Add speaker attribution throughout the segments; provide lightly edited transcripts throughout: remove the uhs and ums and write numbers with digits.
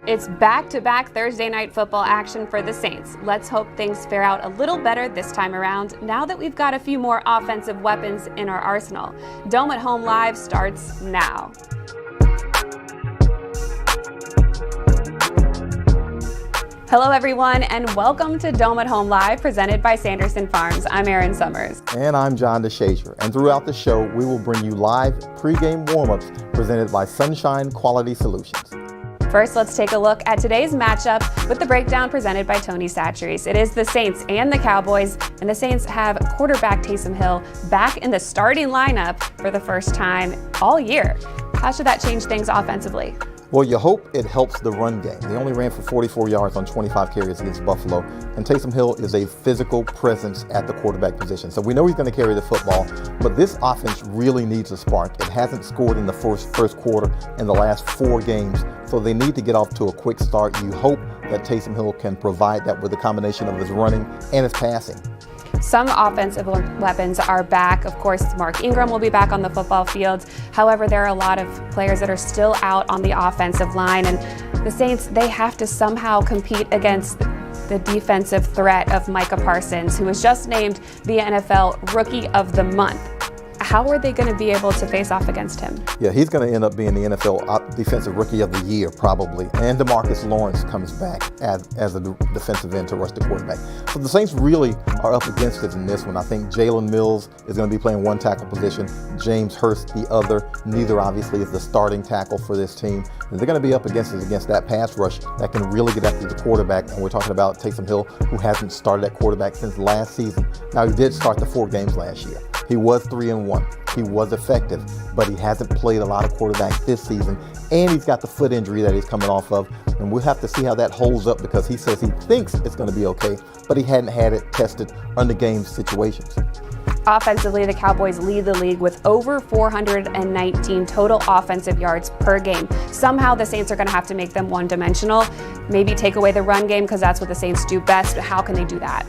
Speaker 1: It's back-to-back Thursday night football action for the Saints. Let's hope things fare out a little better this time around now that we've got a few more offensive weapons in our arsenal. Dome at Home Live starts now. Hello everyone and welcome to Dome at Home Live presented by Sanderson Farms. I'm Erin Summers.
Speaker 2: And I'm John DeShazier. And throughout the show, we will bring you live pregame warm-ups presented by Sunshine Quality Solutions.
Speaker 1: First, let's take a look at today's matchup with the breakdown presented by Tony Satcheries. It is the Saints and the Cowboys, and the Saints have quarterback Taysom Hill back in the starting lineup for the first time all year. How should that change things offensively?
Speaker 2: Well, you hope it helps the run game. They only ran for 44 yards on 25 carries against Buffalo, and Taysom Hill is a physical presence at the quarterback position. So we know he's going to carry the football, but this offense really needs a spark. It hasn't scored in the first quarter in the last 4 games, so they need to get off to a quick start. You hope that Taysom Hill can provide that with a combination of his running and his passing.
Speaker 1: Some offensive weapons are back. Of course, Mark Ingram will be back on the football field. However, there are a lot of players that are still out on the offensive line, and the Saints, they have to somehow compete against the defensive threat of Micah Parsons, who was just named the NFL Rookie of the Month. How are they going to be able to face off against him?
Speaker 2: Yeah, he's going to end up being the NFL Defensive Rookie of the Year, probably. And DeMarcus Lawrence comes back as a defensive end to rush the quarterback. So the Saints really are up against it in this one. I think Jalen Mills is going to be playing one tackle position, James Hurst the other. Neither, obviously, is the starting tackle for this team. And they're going to be up against that pass rush that can really get after the quarterback. And we're talking about Taysom Hill, who hasn't started at quarterback since last season. Now, he did start the 4 games last year. He was 3-1. He was effective, but he hasn't played a lot of quarterbacks this season, and he's got the foot injury that he's coming off of, and we'll have to see how that holds up because he says he thinks it's going to be okay, but he hadn't had it tested under game situations.
Speaker 1: Offensively, the Cowboys lead the league with over 419 total offensive yards per game. Somehow the Saints are going to have to make them one-dimensional, maybe take away the run game because that's what the Saints do best, but how can they do that?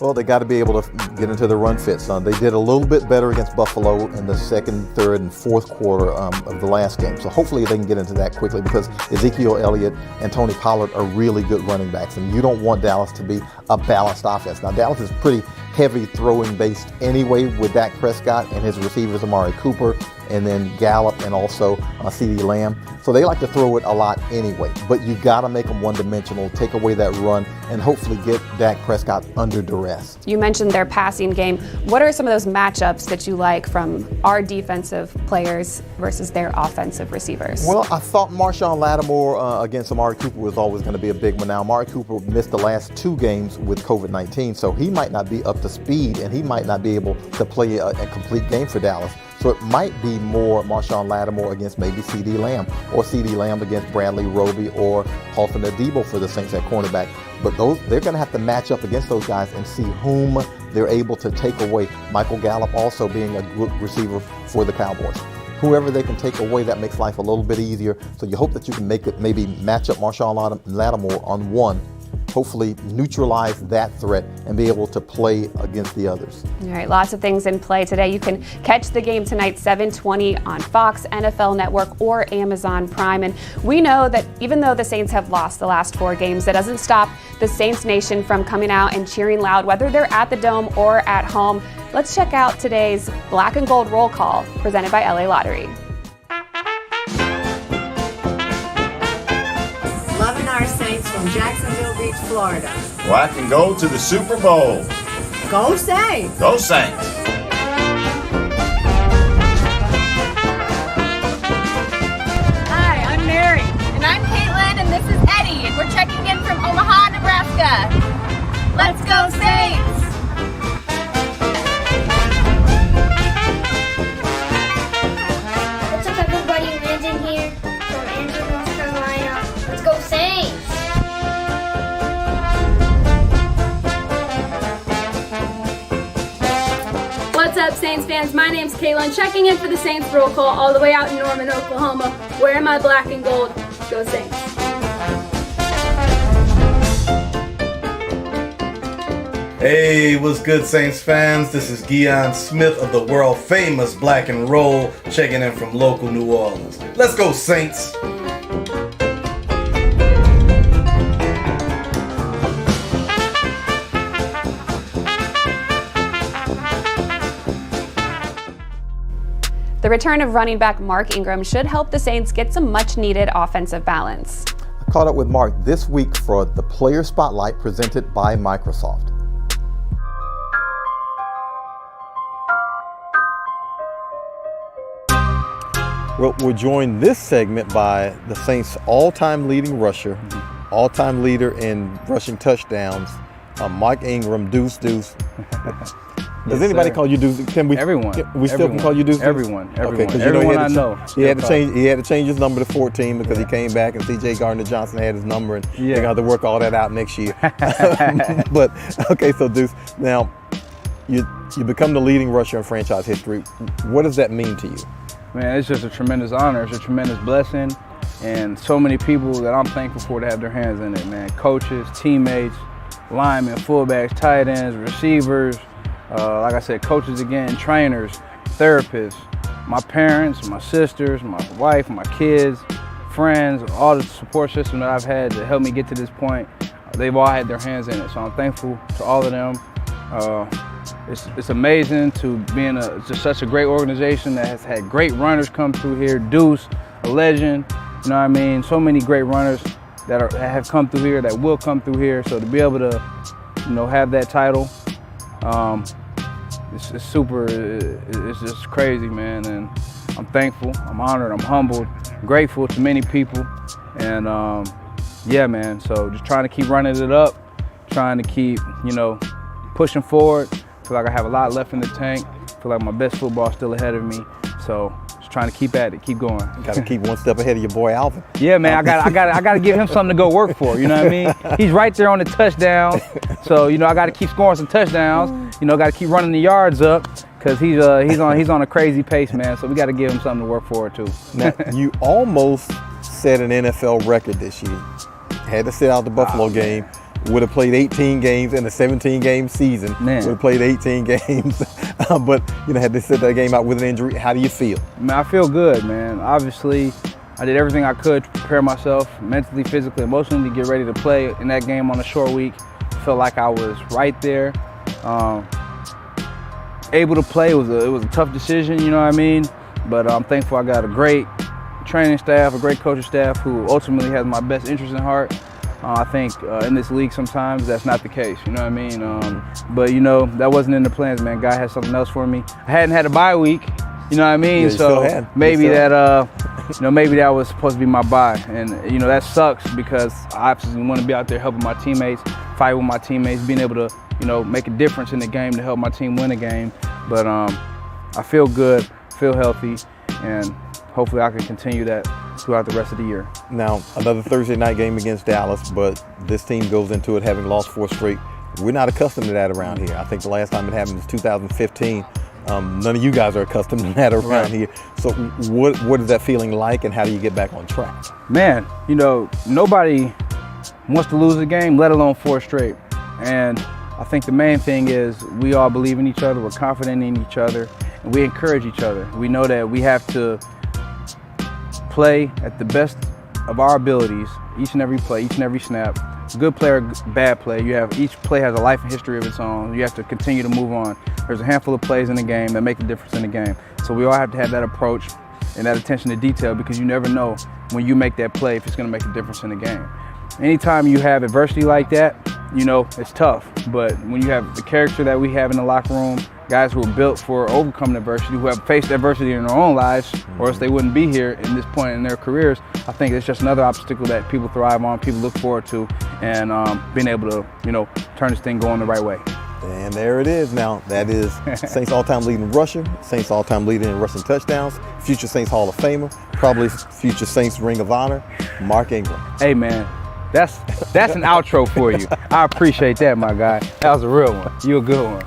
Speaker 2: Well, they got to be able to get into the run fit, son. They did a little bit better against Buffalo in the second, third, and fourth quarter of the last game. So hopefully they can get into that quickly because Ezekiel Elliott and Tony Pollard are really good running backs, and you don't want Dallas to be a balanced offense. Now, Dallas is pretty heavy throwing based anyway with Dak Prescott and his receivers Amari Cooper and then Gallup and also CeeDee Lamb. So they like to throw it a lot anyway, but you got to make them one-dimensional, take away that run, and hopefully get Dak Prescott under duress.
Speaker 1: You mentioned their passing game. What are some of those matchups that you like from our defensive players versus their offensive receivers?
Speaker 2: Well, I thought Marshawn Lattimore against Amari Cooper was always going to be a big one. Now, Amari Cooper missed the last 2 games with COVID-19, so he might not be up to speed, and he might not be able to play a complete game for Dallas. So it might be more Marshawn Lattimore against maybe CeeDee Lamb, or CeeDee Lamb against Bradley Roby or Paulson Adebo for the Saints at cornerback. But they're going to have to match up against those guys and see whom they're able to take away. Michael Gallup also being a good receiver for the Cowboys. Whoever they can take away, that makes life a little bit easier. So you hope that you can make it maybe match up Marshawn Lattimore on one, hopefully neutralize that threat and be able to play against the others.
Speaker 1: All right, lots of things in play today. You can catch the game tonight 7:20 on Fox, NFL Network, or Amazon Prime. And we know that even though the Saints have lost the last 4 games, that doesn't stop the Saints Nation from coming out and cheering loud, whether they're at the Dome or at home. Let's check out today's Black and Gold Roll Call presented by LA Lottery.
Speaker 3: Loving our Saints from Jacksonville Beach, Florida.
Speaker 4: Black and gold to the Super Bowl.
Speaker 3: Go Saints!
Speaker 4: Go Saints!
Speaker 5: Hi, I'm Mary. And I'm Caitlin, and this is Eddie, and we're checking in from Omaha, Nebraska. Let's go Saints!
Speaker 6: What's up, everybody? Landon here from Andrew, North Carolina. Let's go Saints!
Speaker 5: What's up, Saints fans? My name's Caitlin, checking in for the Saints roll call all the way out in Norman, Oklahoma. Wearing my black and gold. Go Saints!
Speaker 7: Hey, what's good, Saints fans? This is Guion Smith of the world famous Black and Roll, checking in from local New Orleans. Let's go, Saints!
Speaker 1: The return of running back Mark Ingram should help the Saints get some much-needed offensive balance.
Speaker 2: I caught up with Mark this week for the Player Spotlight presented by Microsoft. Well, we're joined this segment by the Saints' all-time leading rusher, all-time leader in rushing touchdowns, Mark Ingram, Deuce. Does anybody call you Deuce? Can we?
Speaker 8: Everyone.
Speaker 2: We still can call you Deuce?
Speaker 8: Everyone.
Speaker 2: Okay, because
Speaker 8: everyone I know.
Speaker 2: He had to change. He had to change his number to 14 because he came back and C.J. Gardner-Johnson had his number, and they're gonna have to work all that out next year. But okay, so Deuce, now you become the leading rusher in franchise history. What does that mean to you?
Speaker 8: Man, it's just a tremendous honor. It's a tremendous blessing, and so many people that I'm thankful for to have their hands in it, man. Coaches, teammates, linemen, fullbacks, tight ends, receivers, like I said, coaches again, trainers, therapists, my parents, my sisters, my wife, my kids, friends, all the support system that I've had to help me get to this point. They've all had their hands in it, so I'm thankful to all of them. It's amazing to be in just such a great organization that has had great runners come through here. Deuce, a legend, you know what I mean? So many great runners that have come through here, that will come through here. So to be able to, have that title, it's super, it's just crazy, man. And I'm thankful, I'm honored, I'm humbled, grateful to many people. And yeah, man, so just trying to keep running it up, trying to keep, pushing forward. Feel like I have a lot left in the tank. Feel like my best football is still ahead of me. So just trying to keep at it, keep going.
Speaker 2: Got to keep one step ahead of your boy Alvin.
Speaker 8: Yeah, man, I got to give him something to go work for. You know what I mean? He's right there on the touchdown. So I got to keep scoring some touchdowns. Got to keep running the yards up because he's on a crazy pace, man. So we got to give him something to work for too.
Speaker 2: Now, you almost set an NFL record this year. Had to sit out the Buffalo game. Would have played 18 games in a 17-game season.
Speaker 8: Man.
Speaker 2: Would have played 18 games, but had to sit that game out with an injury. How do you feel?
Speaker 8: Man, I feel good, man. Obviously, I did everything I could to prepare myself mentally, physically, emotionally to get ready to play in that game on a short week. Felt like I was right there, able to play. It was a tough decision, you know what I mean? But I'm thankful I got a great training staff, a great coaching staff who ultimately has my best interest in heart. I think in this league sometimes that's not the case, you know what I mean? But that wasn't in the plans, man. God had something else for me. I hadn't had a bye week, you know what I mean?
Speaker 2: Yeah,
Speaker 8: so maybe that, maybe that was supposed to be my bye. And that sucks because I absolutely want to be out there helping my teammates, fight with my teammates, being able to, make a difference in the game to help my team win a game. But I feel good, feel healthy, and hopefully I can continue that throughout the rest of the year. Now,
Speaker 2: another Thursday night game against Dallas, but this team goes into it having lost 4 straight. We're not accustomed to that around here. I think the last time it happened was 2015. None of you guys are accustomed to that around here. So what is that feeling like, and how do you get back on track?
Speaker 8: Man, nobody wants to lose a game, let alone 4 straight. And I think the main thing is we all believe in each other, we're confident in each other, and we encourage each other. We know that we have to play at the best of our abilities, each and every play, each and every snap. Good play or bad play, each play has a life and history of its own. You have to continue to move on. There's a handful of plays in the game that make a difference in the game. So we all have to have that approach and that attention to detail, because you never know when you make that play if it's going to make a difference in the game. Anytime you have adversity like that, it's tough. But when you have the character that we have in the locker room, guys who are built for overcoming adversity, who have faced adversity in their own lives, or else they wouldn't be here in this point in their careers, I think it's just another obstacle that people thrive on, people look forward to, and being able to, turn this thing going the right way.
Speaker 2: And there it is now. That is Saints all-time leading rusher, Saints all-time leader in rushing touchdowns, future Saints Hall of Famer, probably future Saints Ring of Honor, Mark Ingram.
Speaker 8: Hey, man. That's an outro for you. I appreciate that, my guy. That was a real one. You a good one.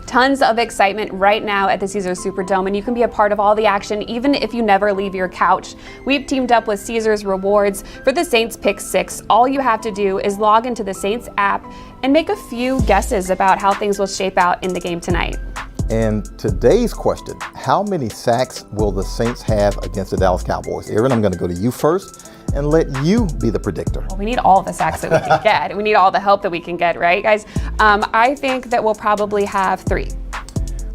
Speaker 1: Tons of excitement right now at the Caesars Superdome, and you can be a part of all the action even if you never leave your couch. We've teamed up with Caesars Rewards for the Saints Pick 6. All you have to do is log into the Saints app and make a few guesses about how things will shape out in the game tonight.
Speaker 2: And today's question, how many sacks will the Saints have against the Dallas Cowboys? Aaron, I'm going to go to you first. and let you be the predictor.
Speaker 1: Well, we need all the sacks that we can get. We need all the help that we can get, right, guys? I think that we'll probably have 3.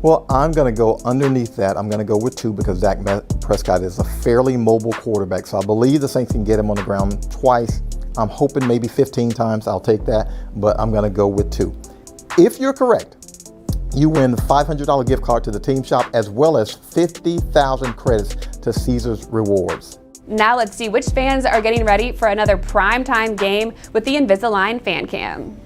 Speaker 2: Well, I'm going to go underneath that. I'm going to go with 2 because Dak Prescott is a fairly mobile quarterback. So I believe the Saints can get him on the ground twice. I'm hoping maybe 15 times. I'll take that, but I'm going to go with 2. If you're correct, you win the $500 gift card to the team shop as well as 50,000 credits to Caesars Rewards.
Speaker 1: Now let's see which fans are getting ready for another primetime game with the Invisalign Fan Cam.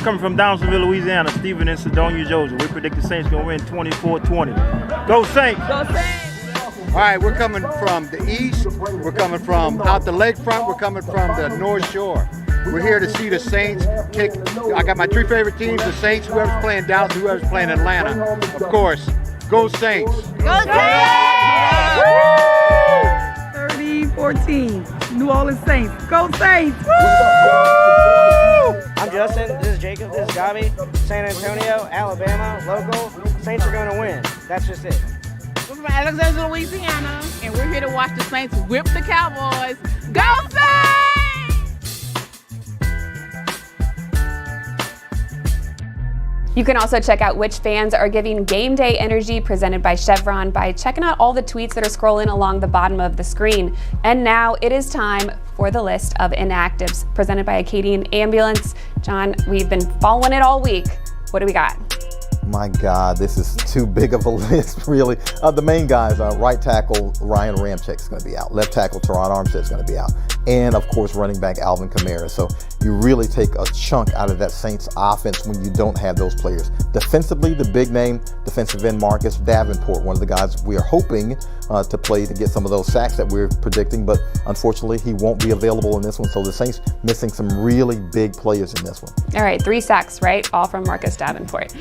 Speaker 9: Coming from Downsonville, Louisiana, Stephen and Sedonia, Georgia. We predict the Saints going to win 24-20. Go Saints! Go Saints!
Speaker 10: All right, we're coming from the east. We're coming from out the lakefront. We're coming from the North Shore. We're here to see the Saints kick. I got my 3 favorite teams, the Saints, whoever's playing Dallas, whoever's playing Atlanta. Of course, go Saints!
Speaker 5: Go Saints!
Speaker 11: 30-14, New Orleans Saints. Go Saints!
Speaker 12: I'm Justin, this is Jacob, this is Gabi, San Antonio, Alabama, local. Saints are going to win. That's just it.
Speaker 11: We're from Alexandria, Louisiana, and we're here to watch the Saints whip the Cowboys. Go Saints!
Speaker 1: You can also check out which fans are giving game day energy presented by Chevron by checking out all the tweets that are scrolling along the bottom of the screen. And now it is time for the list of inactives presented by Acadian Ambulance. John, we've been following it all week. What do we got?
Speaker 2: My God, this is too big of a list, really. The main guys, right tackle Ryan Ramczyk is going to be out. Left tackle Teron Armstead is going to be out. And, of course, running back Alvin Kamara. So you really take a chunk out of that Saints offense when you don't have those players. Defensively, the big name, defensive end Marcus Davenport, one of the guys we are hoping to play to get some of those sacks that we're predicting. But, unfortunately, he won't be available in this one. So the Saints missing some really big players in this one.
Speaker 1: All right, 3 sacks, right? All from Marcus Davenport.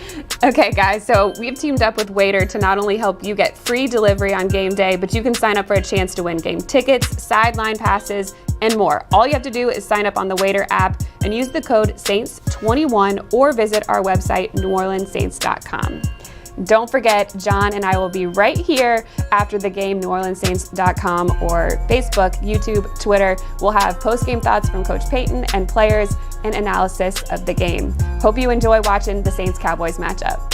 Speaker 1: Okay, guys, so we've teamed up with Waiter to not only help you get free delivery on game day, but you can sign up for a chance to win game tickets, sideline passes, and more. All you have to do is sign up on the Waiter app and use the code SAINTS21 or visit our website, neworleanssaints.com. Don't forget, John and I will be right here after the game, neworleanssaints.com or Facebook, YouTube, Twitter. We'll have post-game thoughts from Coach Payton and players and analysis of the game. Hope you enjoy watching the Saints-Cowboys matchup.